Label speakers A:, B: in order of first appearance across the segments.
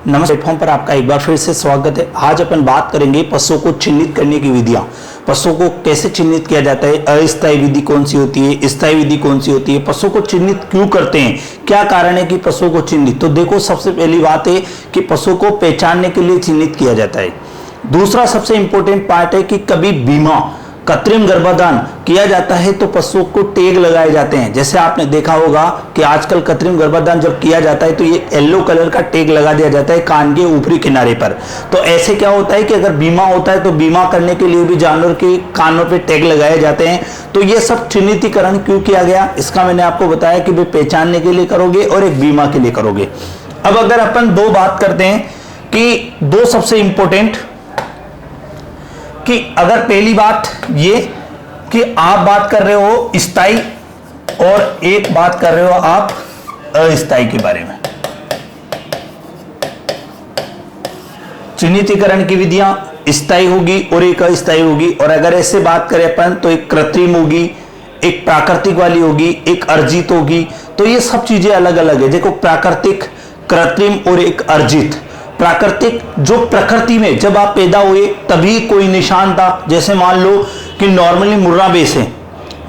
A: नमस्ते, प्लेटफॉर्म पर आपका एक बार फिर से स्वागत है। आज अपन बात करेंगे पशुओं को चिन्हित करने की विधियां। पशुओं को कैसे चिन्हित किया जाता है, अस्थायी विधि कौन सी होती है, स्थायी विधि कौन सी होती है, पशुओं को चिन्हित क्यों करते हैं, क्या कारण है कि पशुओं को चिन्हित। तो देखो, सबसे पहली बात है कि पशुओं को पहचानने के लिए चिन्हित किया जाता है। दूसरा सबसे इंपॉर्टेंट पार्ट है कि कभी बीमा कृत्रिम गर्भाधान किया जाता है तो पशुओं को टैग लगाए जाते हैं। जैसे आपने देखा होगा कि आजकल कृत्रिम गर्भाधान जब किया जाता है तो ये येलो कलर का टैग लगा दिया जाता है कान के ऊपरी किनारे पर। तो ऐसे क्या होता है कि अगर बीमा होता है तो बीमा करने के लिए भी जानवर के कानों पे टैग लगाए जाते हैं। तो ये सब चिन्हितीकरण क्यों किया गया, इसका मैंने आपको बताया कि भाई पहचानने के लिए करोगे और एक बीमा के लिए करोगे। अब अगर अपन दो बात करते हैं कि दो सबसे इंपॉर्टेंट, कि अगर पहली बात ये कि आप बात कर रहे हो स्थायी और एक बात कर रहे हो आप अस्थायी के बारे में, चिन्हितीकरण की विधियां स्थायी होगी और एक अस्थायी होगी। और अगर ऐसे बात करें अपन तो एक कृत्रिम होगी, एक प्राकृतिक वाली होगी, एक अर्जित होगी। तो ये सब चीजें अलग अलग है। देखो, प्राकृतिक, कृत्रिम और एक अर्जित। प्राकृतिक जो प्रकृति में जब आप पैदा हुए तभी कोई निशान था। जैसे मान लो कि नॉर्मली मुर्रा बेस है,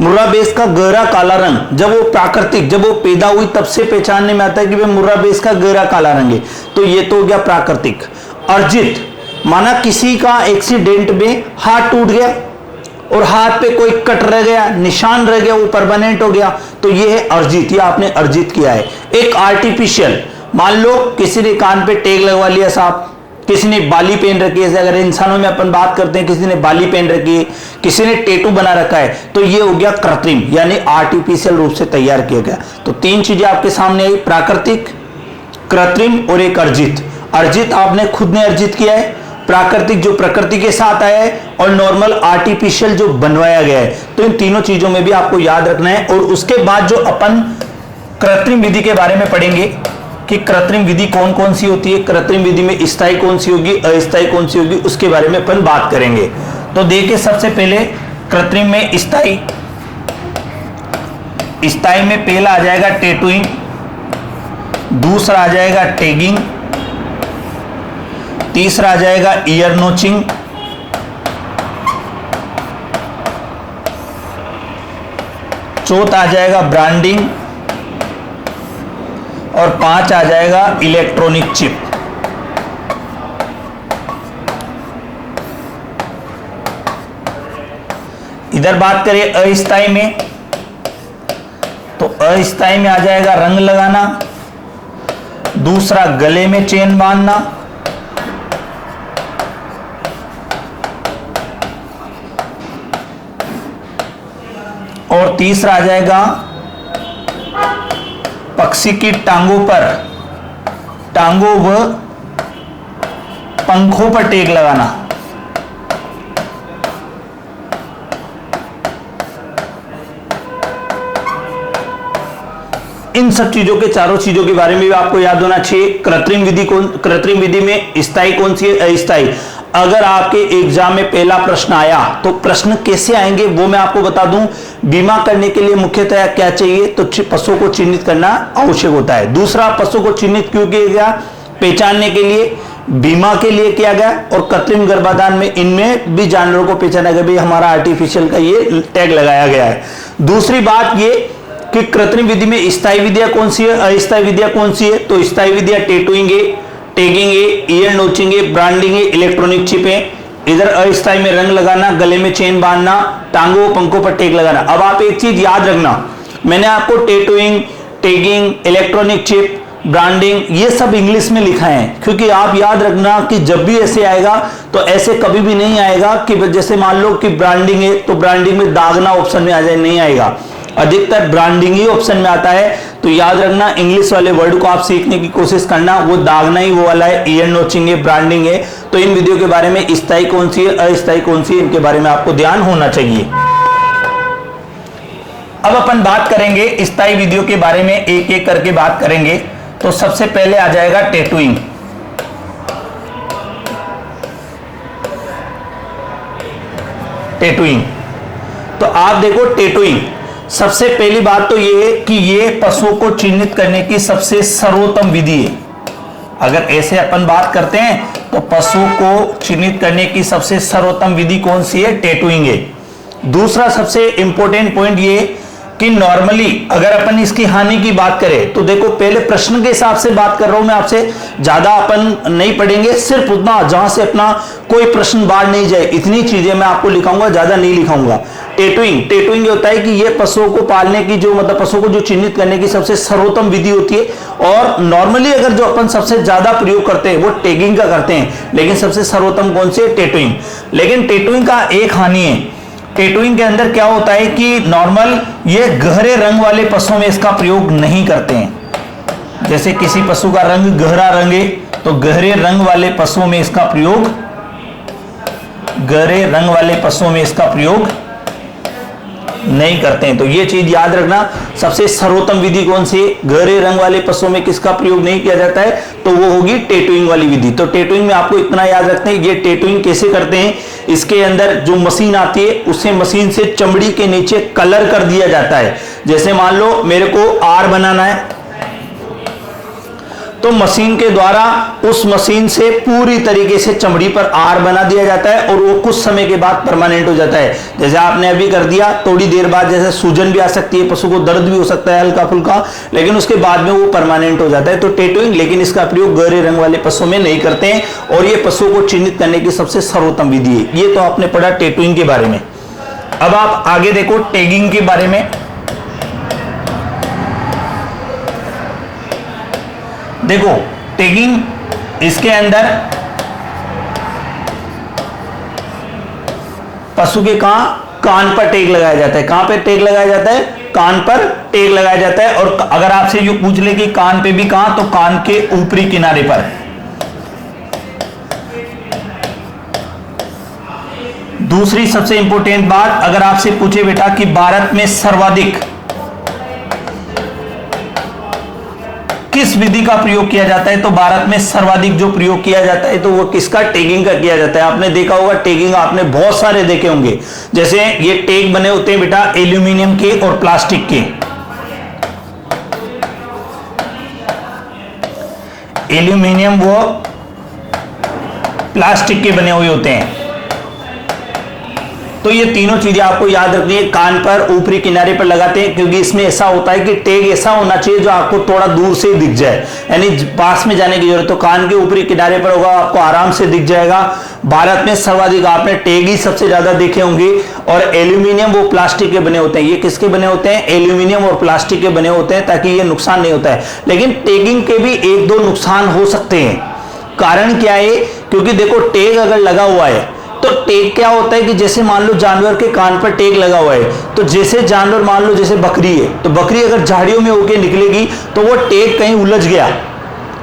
A: मुर्रा बेस का गहरा काला रंग, जब वो प्राकृतिक जब वो पैदा हुई तब से पहचानने में आता है कि भाई मुर्रा बेस का गहरा काला रंग है। तो ये तो हो गया प्राकृतिक। अर्जित माना किसी का एक्सीडेंट में हाथ टूट गया और हाथ पे कोई कट रह गया, निशान रह गया, वो परमानेंट हो गया, तो ये है अर्जित, ये आपने अर्जित किया है। एक आर्टिफिशियल, मान लो किसी ने कान पे टैग लगवा लिया साहब, किसी ने बाली पहन रखी है, अगर इंसानों में अपन बात करते हैं किसी ने बाली पहन रखी है, किसी ने टैटू बना रखा है, तो ये हो गया कृत्रिम यानी आर्टिफिशियल रूप से तैयार किया गया। तो तीन चीजें आपके सामने आई, प्राकृतिक, कृत्रिम और एक अर्जित। अर्जित आपने खुद ने अर्जित किया है, प्राकृतिक जो प्रकृति के साथ आया है, और नॉर्मल आर्टिफिशियल जो बनवाया गया है। तो इन तीनों चीजों में भी आपको याद रखना है। और उसके बाद जो अपन कृत्रिम विधि के बारे में पढ़ेंगे कि कृत्रिम विधि कौन कौन सी होती है, कृत्रिम विधि में स्थायी कौन सी होगी, अस्थायी कौन सी होगी, उसके बारे में अपन बात करेंगे। तो देखिए, सबसे पहले कृत्रिम में स्थायी। स्थायी में पहला आ जाएगा टैटूइंग, दूसरा आ जाएगा टैगिंग, तीसरा आ जाएगा ईयर नोचिंग, चौथा आ जाएगा ब्रांडिंग और 5 आ जाएगा इलेक्ट्रॉनिक चिप। इधर बात करें अस्थायी में, तो अस्थायी में आ जाएगा रंग लगाना, दूसरा गले में चेन बांधना, और तीसरा आ जाएगा पक्षी की टांगों व पंखों पर टैग लगाना। इन सब चीजों के, चारों चीजों के बारे में भी आपको याद होना चाहिए। कृत्रिम विधि में स्थायी कौन सी है, अस्थायी। अगर आपके एग्जाम में पहला प्रश्न आया तो प्रश्न कैसे आएंगे वो मैं आपको बता दूं। बीमा करने के लिए मुख्यतः क्या चाहिए, तो पशुओं को चिन्हित करना आवश्यक होता है। दूसरा, पशु को चिन्हित क्यों किया गया, पहचानने के लिए, बीमा के लिए किया गया, और कृत्रिम गर्भाधान में इनमें भी जानवरों को पहचाना गया, भाई हमारा आर्टिफिशियल का ये टैग लगाया गया है। दूसरी बात ये कि कृत्रिम विधि में स्थायी विधियां कौन सी है, अस्थायी विधियां कौन सी है। तो स्थायी विधियां टैटूइंग है, टैगिंग है, ईयर नोचिंग है, ब्रांडिंग है, इलेक्ट्रॉनिक चिप है। इधर अस्थायी में रंग लगाना, गले में चेन बांधना, टांगों पंखों पर टैग लगाना। अब आप एक चीज याद रखना, मैंने आपको tattooing, tagging, electronic chip, branding ये सब इंग्लिश में लिखा है, क्योंकि आप याद रखना कि जब भी ऐसे आएगा तो ऐसे कभी भी नहीं आएगा कि जैसे मान लो कि ब्रांडिंग है तो ब्रांडिंग में दागना ऑप्शन में आ जाए, नहीं आएगा। अधिकतर ब्रांडिंग ही ऑप्शन में आता है। तो याद रखना, इंग्लिश वाले वर्ड को आप सीखने की कोशिश करना, वो दागना ही वो वाला है, ईयर नोचिंग है, ब्रांडिंग है। तो इन विधियों के बारे में स्थायी कौन सी है, अस्थायी कौन सी है, इनके बारे में आपको ध्यान होना चाहिए। अब अपन बात करेंगे स्थायी विधियों के बारे में, एक एक करके बात करेंगे। तो सबसे पहले आ जाएगा टैटूइंग। टैटूइंग, तो आप देखो टैटूइंग, सबसे पहली बात तो ये है कि ये पशुओं को चिन्हित करने की सबसे सर्वोत्तम विधि है। अगर ऐसे अपन बात करते हैं तो पशु को चिन्हित करने की सबसे सर्वोत्तम विधि कौन सी है? टैटूइंग है। दूसरा सबसे इंपॉर्टेंट पॉइंट ये कि नॉर्मली अगर अपन इसकी हानि की बात करें तो देखो, पहले प्रश्न के हिसाब से बात कर रहा हूं मैं आपसे, ज्यादा अपन नहीं पढ़ेंगे, सिर्फ उतना जहां से अपना कोई प्रश्न बाहर नहीं जाए इतनी चीजें मैं आपको लिखाऊंगा, ज्यादा नहीं लिखाऊंगा। टैटूइंग ये होता है कि ये पशुओं को पालने की जो मतलब पशुओं को जो चिन्हित करने की सबसे सर्वोत्तम विधि होती है। और नॉर्मली अगर जो अपन सबसे ज्यादा प्रयोग करते हैं वो टैगिंग का करते हैं, लेकिन सबसे सर्वोत्तम कौन सी है? टैटूइंग। लेकिन टैटूइंग का एक हानि है, टैटूइंग के अंदर क्या होता है कि नॉर्मल ये गहरे रंग वाले पशुओं में इसका प्रयोग नहीं करते हैं। जैसे किसी पशु का रंग गहरा रंग है तो गहरे रंग वाले पशुओं में इसका प्रयोग नहीं करते हैं। तो ये चीज याद रखना, सबसे सर्वोत्तम विधि कौन सी है? गहरे रंग वाले पशुओं में किसका प्रयोग नहीं किया जाता है? तो वो होगी टैटूइंग वाली विधि। तो टैटूइंग में आपको इतना याद रखते हैं, ये टैटूइंग कैसे करते हैं, इसके अंदर जो मशीन आती है उसे मशीन से चमड़ी के नीचे कलर कर दिया जाता है। जैसे मान लो मेरे को आर बनाना है तो मशीन के द्वारा उस मशीन से पूरी तरीके से चमड़ी पर आर बना दिया जाता है और वो कुछ समय के बाद परमानेंट हो जाता है। जैसे आपने अभी कर दिया, थोड़ी देर बाद जैसे सूजन भी आ सकती है, पशु को दर्द भी हो सकता है हल्का फुल्का, लेकिन उसके बाद में वो परमानेंट हो जाता है। तो टैटूइंग, लेकिन इसका प्रयोग गहरे रंग वाले पशुओं में नहीं करते हैं और ये पशुओं को चिन्हित करने की सबसे सर्वोत्तम विधि है। ये तो आपने पढ़ा टैटूइंग के बारे में। अब आप आगे देखो टैगिंग के बारे में। देखो टैगिंग, इसके अंदर पशु के कान पर टैग लगाया जाता है। कहां पे टैग लगाया जाता है? कान पर टैग लगाया जाता है। और अगर आपसे ये पूछ ले कि कान पे भी कहां, तो कान के ऊपरी किनारे पर। दूसरी सबसे इंपॉर्टेंट बात, अगर आपसे पूछे बेटा कि भारत में सर्वाधिक किस विधि का प्रयोग किया जाता है, तो भारत में सर्वाधिक जो प्रयोग किया जाता है तो वो किसका? टैगिंग का किया जाता है। आपने देखा होगा टैगिंग, आपने बहुत सारे देखे होंगे। जैसे ये टैग बने होते हैं बेटा एल्यूमिनियम के और प्लास्टिक के। एल्यूमिनियम वो प्लास्टिक के बने हुए होते हैं। तो ये तीनों चीजें आपको याद रखनी है। कान पर ऊपरी किनारे पर लगाते हैं क्योंकि इसमें ऐसा होता है कि टैग ऐसा होना चाहिए जो आपको थोड़ा दूर से दिख जाए, यानी पास में जाने की जरूरत। तो कान के ऊपरी किनारे पर होगा, आपको आराम से दिख जाएगा। भारत में सर्वाधिक आपने टैग ही सबसे ज्यादा देखे होंगे। और एल्यूमिनियम वो प्लास्टिक के बने होते हैं। ये किसके बने होते हैं? एल्यूमिनियम और प्लास्टिक के बने होते हैं, ताकि ये नुकसान नहीं होता है। लेकिन टैगिंग के भी एक दो नुकसान हो सकते हैं। कारण क्या है? क्योंकि देखो टैग अगर लगा हुआ है तो टैग क्या होता है कि जैसे मान लो जानवर के कान पर टैग लगा हुआ है, तो जैसे जानवर मान लो जैसे बकरी है, तो बकरी अगर झाड़ियों में होके निकलेगी तो वो टैग कहीं उलझ गया,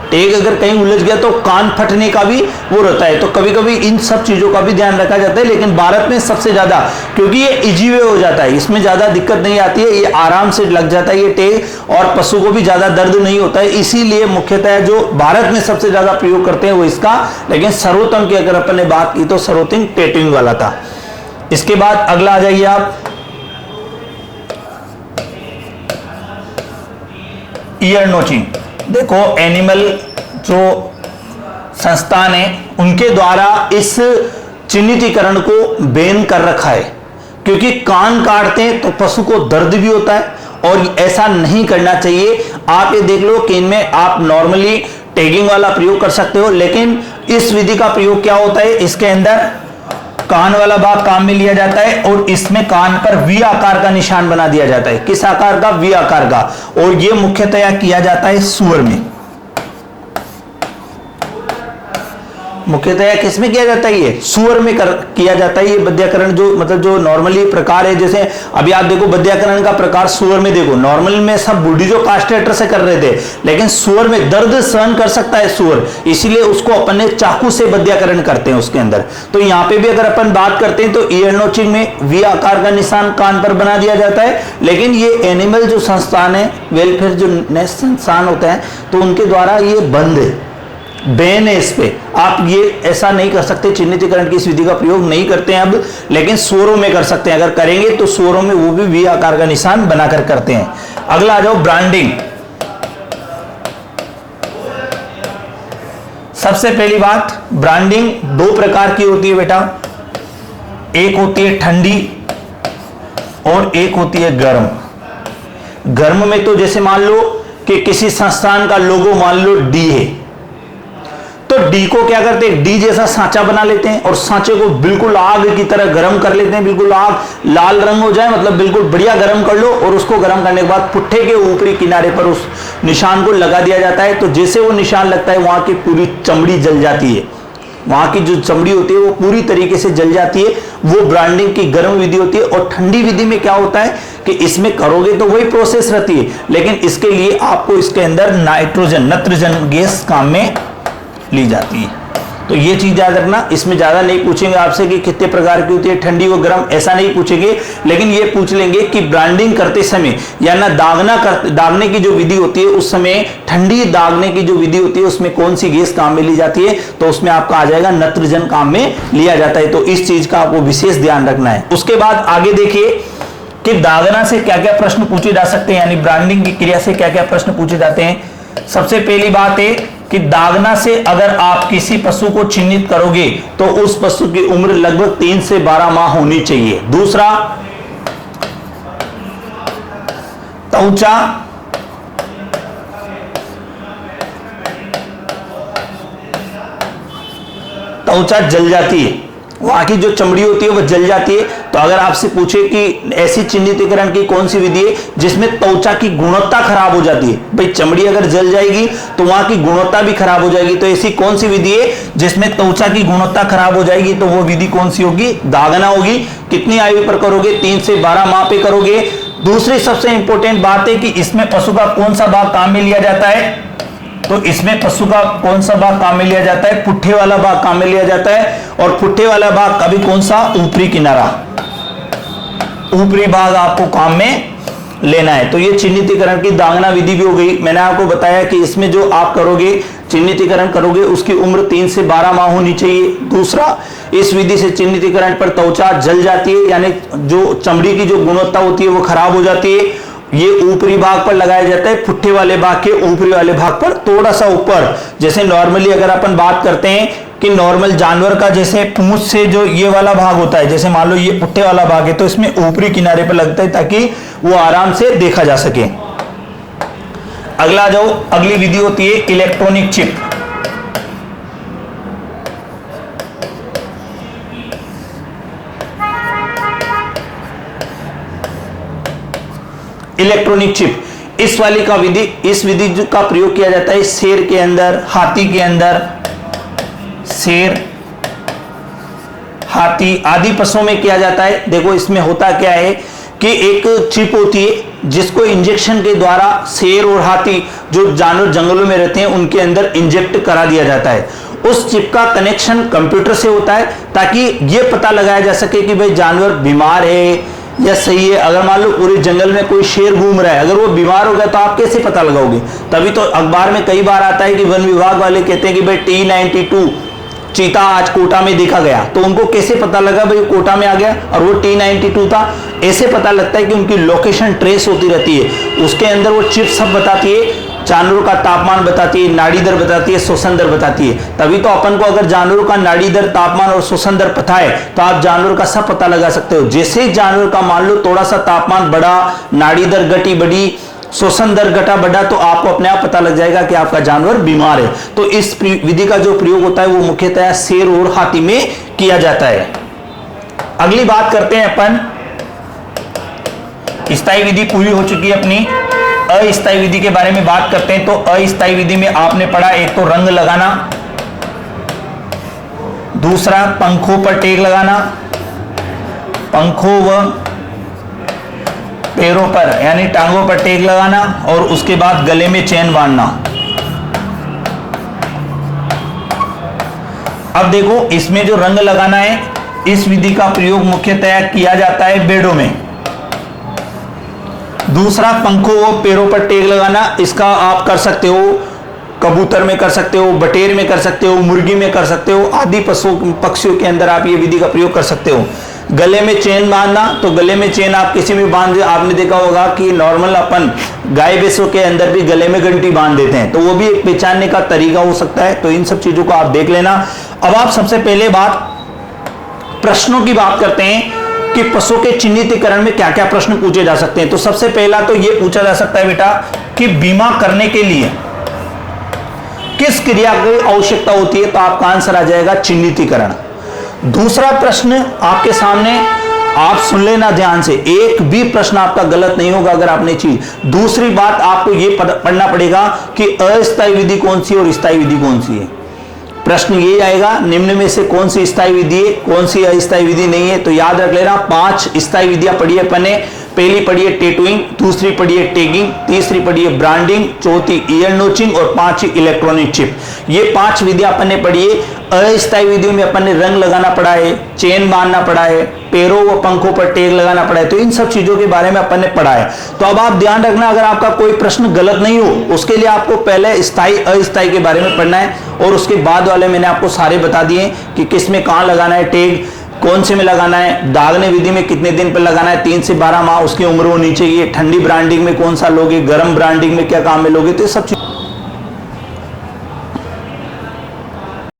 A: टैग अगर कहीं उलझ गया तो कान फटने का भी वो रहता है। तो कभी कभी इन सब चीजों का भी ध्यान रखा जाता है। लेकिन भारत में सबसे ज्यादा, क्योंकि ये इजी वे हो जाता है, इसमें ज्यादा दिक्कत नहीं आती है, ये आराम से लग जाता है ये टैग, और पशु को भी ज्यादा दर्द नहीं होता है। इसीलिए मुख्यतः जो भारत में सबसे ज्यादा प्रयोग करते हैं वो इसका। लेकिन सर्वोत्तम की अगर अपन ने बात की तो सर्वोत्तम टैटूइंग वाला था। इसके बाद अगला आ जाइए आप, ईयर नोचिंग। देखो एनिमल जो संस्थान है उनके द्वारा इस चिन्हितीकरण को बैन कर रखा है, क्योंकि कान काटते हैं तो पशु को दर्द भी होता है और ऐसा नहीं करना चाहिए। आप ये देख लो कि इनमें आप नॉर्मली टैगिंग वाला प्रयोग कर सकते हो, लेकिन इस विधि का प्रयोग क्या होता है, इसके अंदर कान वाला भाग काम में लिया जाता है और इसमें कान पर वी आकार का निशान बना दिया जाता है। किस आकार का? वी आकार का। और यह मुख्यतया किया जाता है सूअर में। मुख्यतया किसमें किया जाता है? ये सूअर में किया जाता है। ये बद्याकरण जो मतलब जो नॉर्मली प्रकार है, जैसे अभी आप देखो बद्याकरण का प्रकार सूअर में देखो, नॉर्मल में सब बूढ़ी जो कास्ट्रेटर से कर रहे थे, लेकिन सूअर में दर्द सहन कर सकता है सूअर, इसीलिए उसको अपन ने चाकू से बद्याकरण करते हैं उसके अंदर। तो यहाँ पे भी अगर अपन बात करते हैं तो ईयर नोचिंग में वी आकार का निशान कान पर बना दिया जाता है। लेकिन ये एनिमल जो संस्थान है, वेलफेयर जो नेस्ट संस्थान होता है, तो उनके द्वारा ये बंद है, बैन है इस पे। आप ये ऐसा नहीं कर सकते, चिन्हितीकरण की इस विधि का प्रयोग नहीं करते हैं अब, लेकिन सूअरों में कर सकते हैं। अगर करेंगे तो सूअरों में वो भी वी आकार का निशान बनाकर करते हैं। अगला आ जाओ ब्रांडिंग। सबसे पहली बात, ब्रांडिंग दो प्रकार की होती है बेटा, एक होती है ठंडी और एक होती है गर्म। गर्म में तो जैसे मान लो कि किसी संस्थान का लोगो मान लो डी है, तो डी को क्या करते हैं, डी जैसा सांचा बना लेते हैं और सांचे को बिल्कुल आग की तरह गर्म कर लेते हैं, बिल्कुल आग लाल रंग हो जाए, मतलब बिल्कुल बढ़िया गर्म कर लो, और उसको गर्म करने के बाद पुट्ठे के ऊपरी किनारे पर उस निशान को लगा दिया जाता है। तो जैसे वो निशान लगता है वहां की पूरी चमड़ी जल जाती है, वहां की जो चमड़ी होती है वो पूरी तरीके से जल जाती है। वो ब्रांडिंग की गर्म विधि होती है। और ठंडी विधि में क्या होता है कि इसमें करोगे तो वही प्रोसेस रहती है, लेकिन इसके लिए आपको इसके अंदर नाइट्रोजन गैस काम में ली जाती है। तो ये चीज याद रखना। इसमें ज्यादा नहीं पूछेंगे आपसे कि कितने प्रकार की होती है ठंडी व गर्म, ऐसा नहीं पूछेंगे, लेकिन ये पूछ लेंगे कि ब्रांडिंग करते समय या ना दागने की जो विधि होती है उस समय, ठंडी दागने की जो विधि होती है उसमें कौन सी गैस काम में ली जाती है, तो उसमें आपका आ जाएगा नाइट्रोजन काम में लिया जाता है। तो इस चीज का आपको विशेष ध्यान रखना है। उसके बाद आगे देखिए कि दागना से क्या क्या प्रश्न पूछे जा सकते हैं, यानी ब्रांडिंग की क्रिया से क्या क्या प्रश्न पूछे जाते हैं। सबसे पहली बात है कि दागना से अगर आप किसी पशु को चिन्हित करोगे तो उस पशु की उम्र लगभग 3 से 12 माह होनी चाहिए। दूसरा, त्वचा जल जाती है, वहां की जो चमड़ी होती है वो जल जाती है। तो अगर आपसे पूछे कि ऐसी चिन्हितीकरण की कौन सी विधि है जिसमें त्वचा की गुणवत्ता खराब हो जाती है, भाई चमड़ी अगर जल जाएगी तो वहां की गुणवत्ता भी खराब हो जाएगी, तो ऐसी कौन सी विधि है जिसमें त्वचा की गुणवत्ता खराब हो जाएगी, तो वो विधि कौन सी होगी, दागना होगी। कितनी आयु पर करोगे, 3 से 12 माह पे करोगे। दूसरी सबसे इंपॉर्टेंट बात है कि इसमें पशु का कौन सा भाग काम में लिया जाता है, तो इसमें पशु का कौन सा भाग काम में लिया जाता है, पुट्ठे वाला भाग काम में लिया जाता है। और पुट्ठे वाला भाग कभी कौन सा, ऊपरी किनारा, ऊपरी भाग आपको काम में लेना है। तो ये चिन्हितीकरण की दागना विधि भी हो गई। मैंने आपको बताया कि इसमें जो आप करोगे, चिन्हितीकरण करोगे, उसकी उम्र 3 से 12 माह होनी चाहिए। दूसरा, इस विधि से चिन्हितीकरण पर त्वचा जल जाती है, यानी जो चमड़ी की जो गुणवत्ता होती है वो खराब हो जाती है। ये ऊपरी भाग पर लगाया जाता है, पुट्ठे वाले भाग के ऊपरी वाले भाग पर थोड़ा सा ऊपर। जैसे नॉर्मली अगर अपन बात करते हैं कि नॉर्मल जानवर का जैसे पूंछ से जो ये वाला भाग होता है, जैसे मान लो ये पुट्ठे वाला भाग है, तो इसमें ऊपरी किनारे पर लगता है ताकि वो आराम से देखा जा सके। अगला जो अगली विधि होती है इलेक्ट्रॉनिक चिप। इलेक्ट्रॉनिक चिप, इस वाली का विधि, इस विधि का प्रयोग किया जाता है शेर के अंदर, हाथी के अंदर, शेर, हाथी आदि पशुओं में किया जाता है। देखो इसमें होता क्या है कि एक चिप होती है जिसको इंजेक्शन के द्वारा शेर और हाथी जो जानवर जंगलों में रहते हैं उनके अंदर इंजेक्ट करा दिया जाता है। उस चिप का कनेक्शन कंप्यूटर से होता है ताकि यह पता लगाया जा सके कि भाई जानवर बीमार है या सही है। अगर मान लो पूरे जंगल में कोई शेर घूम रहा है, अगर वो बीमार हो गया तो आप कैसे पता लगाओगे। तभी तो अखबार में कई बार आता है कि वन विभाग वाले कहते हैं कि भाई T92 चीता आज कोटा में देखा गया, तो उनको कैसे पता लगा भाई कोटा में आ गया और वो T92 था। ऐसे पता लगता है कि उनकी लोकेशन ट्रेस होती रहती है। उसके अंदर वो चिप सब बताती है, जानवरों का तापमान बताती है, नाड़ी दर बताती है, श्वसन दर बताती है। तभी तो अपन को अगर जानवरों का नाड़ी दर, तापमान और श्वसन दर पता है तो आप जानवर का सब पता लगा सकते हो। जैसे ही जानवर का मान लो थोड़ा सा तापमान बढ़ा, नाड़ी दर घटी बढ़ी, श्वसन दर घटा बढ़ा, तो आपको अपने आप पता लग जाएगा कि आपका जानवर बीमार है। तो इस विधि का जो प्रयोग होता है वो मुख्यतः शेर और हाथी में किया जाता है। अगली बात करते हैं अपन, स्थायी विधि पूरी हो चुकी है अपनी, अस्थायी विधि के बारे में बात करते हैं। तो अस्थायी विधि में आपने पढ़ा एक तो रंग लगाना, दूसरा पंखों पर टेक लगाना, पंखों व पैरों पर यानी टांगों पर टेक लगाना, और उसके बाद गले में चेन बांधना। अब देखो इसमें जो रंग लगाना है, इस विधि का प्रयोग मुख्यतः किया जाता है बेड़ों में। दूसरा पंखों व पैरों पर टेक लगाना, इसका आप कर सकते हो कबूतर में कर सकते हो, बटेर में कर सकते हो, मुर्गी में कर सकते हो, आदि पक्षियों के अंदर आप ये विधि का प्रयोग कर सकते हो। गले में चेन बांधना, तो गले में चेन आप किसी में बांध, आपने देखा होगा कि नॉर्मल अपन गाय भैंसों के अंदर भी गले में घंटी बांध देते हैं, तो वो भी एक पहचानने का तरीका हो सकता है। तो इन सब चीजों को आप देख लेना। अब आप सबसे पहले प्रश्नों की बात करते हैं कि पशु के चिन्हितीकरण में क्या क्या प्रश्न पूछे जा सकते हैं। तो सबसे पहला तो यह पूछा जा सकता है बेटा कि बीमा करने के लिए किस क्रिया की आवश्यकता होती है, तो आपका आंसर आ जाएगा चिन्हितीकरण। दूसरा प्रश्न आपके सामने, आप सुन लेना ध्यान से, एक भी प्रश्न आपका गलत नहीं होगा अगर आपने चीज। दूसरी बात आपको यह पढ़ना पड़ेगा कि अस्थायी विधि कौन सी और स्थायी विधि कौन सी है। प्रश्न ये आएगा निम्न में से कौन सी स्थायी विधि है, कौन सी अस्थायी विधि नहीं है। तो याद रख लेना 5 स्थायी विधियां पढ़ी है अपन ने। पहली पढ़ी है टैटूइंग, दूसरी पढ़ी है टैगिंग, तीसरी पढ़ी है ब्रांडिंग, चौथी ईयर नोचिंग और 5वीं इलेक्ट्रॉनिक चिप। ये 5 विधियां अपन ने पढ़ी है। अस्थायी विधियों में अपन ने रंग लगाना पड़ा है, चेन बांधना पड़ा है, पैरों व पंखों पर टैग लगाना पड़ा है। तो इन सब चीजों के बारे में अपन ने पढ़ा है। तो अब आप ध्यान रखना, अगर आपका कोई प्रश्न गलत नहीं हो उसके लिए आपको पहले स्थायी अस्थायी के बारे में पढ़ना है, और उसके बाद वाले मैंने आपको सारे बता दिए कि किस में कहां लगाना है टैग, कौन से में लगाना है, दागने विधि में कितने दिन पर लगाना है, 3 से 12 माह उसकी उम्र होनी चाहिए, ठंडी ब्रांडिंग में कौन सा लोगे, गर्म ब्रांडिंग में क्या काम में लोगे, तो सब चीज